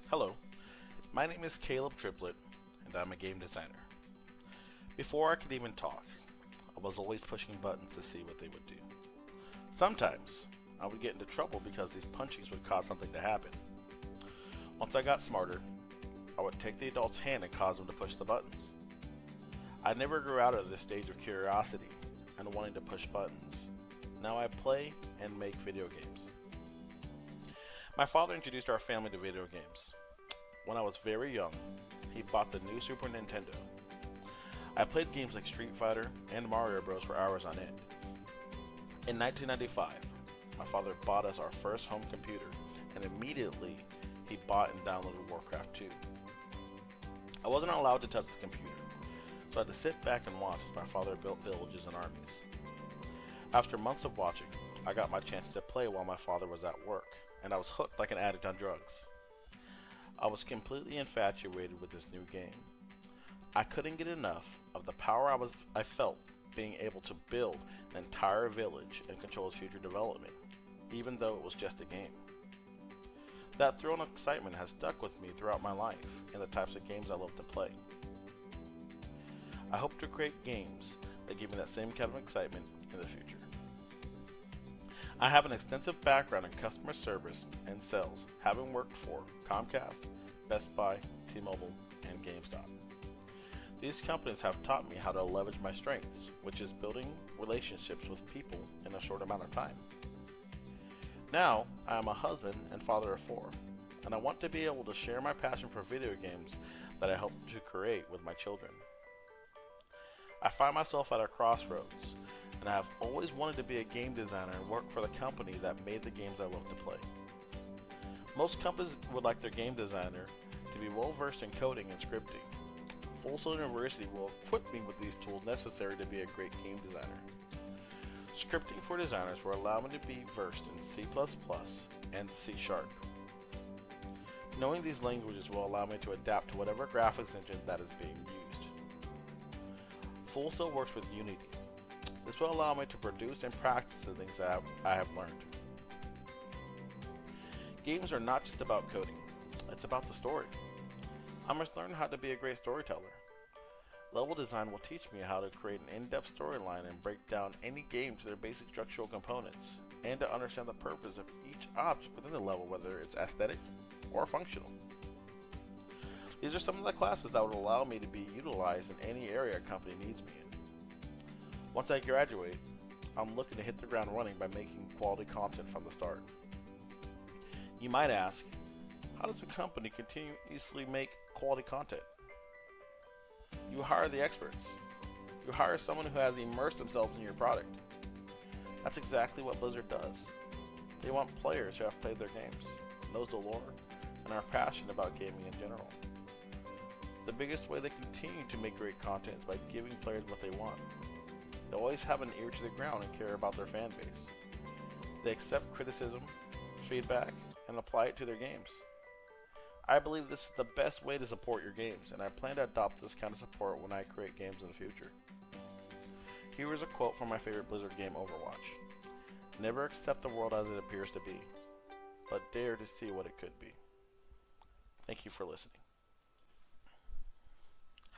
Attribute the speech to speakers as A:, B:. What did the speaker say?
A: Hello, my name is Caleb Triplett, and I'm a game designer. Before I could even talk, I was always pushing buttons to see what they would do. Sometimes, I would get into trouble because these punchings would cause something to happen. Once I got smarter, I would take the adult's hand and cause them to push the buttons. I never grew out of this stage of curiosity and wanting to push buttons. Now I play and make video games. My father introduced our family to video games. When I was very young, he bought the new Super Nintendo. I played games like Street Fighter and Mario Bros. For hours on end. In 1995, my father bought us our first home computer, and immediately he bought and downloaded Warcraft 2. I wasn't allowed to touch the computer, so I had to sit back and watch as my father built villages and armies. After months of watching, I got my chance to play while my father was at work, and I was hooked like an addict on drugs. I was completely infatuated with this new game. I couldn't get enough of the power I felt being able to build an entire village and control its future development, even though it was just a game. That thrill and excitement has stuck with me throughout my life and the types of games I love to play. I hope to create games that give me that same kind of excitement in the future. I have an extensive background in customer service and sales, having worked for Comcast, Best Buy, T-Mobile, and GameStop. These companies have taught me how to leverage my strengths, which is building relationships with people in a short amount of time. Now, I am a husband and father of 4, and I want to be able to share my passion for video games that I hope to create with my children. I find myself at a crossroads, and I have always wanted to be a game designer and work for the company that made the games I love to play. Most companies would like their game designer to be well versed in coding and scripting. Full Sail University will equip me with these tools necessary to be a great game designer. Scripting for designers will allow me to be versed in C++ and C#. Knowing these languages will allow me to adapt to whatever graphics engine that is being used. Full Sail works with Unity. This will allow me to produce and practice the things that I have learned. Games are not just about coding, it's about the story. I must learn how to be a great storyteller. Level design will teach me how to create an in-depth storyline and break down any game to their basic structural components, and to understand the purpose of each object within the level, whether it's aesthetic or functional. These are some of the classes that would allow me to be utilized in any area a company needs me in. Once I graduate, I'm looking to hit the ground running by making quality content from the start. You might ask, how does a company continuously make quality content? You hire the experts. You hire someone who has immersed themselves in your product. That's exactly what Blizzard does. They want players who have played their games, knows the lore, and are passionate about gaming in general. The biggest way they continue to make great content is by giving players what they want. They always have an ear to the ground and care about their fan base. They accept criticism, feedback, and apply it to their games. I believe this is the best way to support your games, and I plan to adopt this kind of support when I create games in the future. Here is a quote from my favorite Blizzard game, Overwatch. Never accept the world as it appears to be, but dare to see what it could be. Thank you for listening.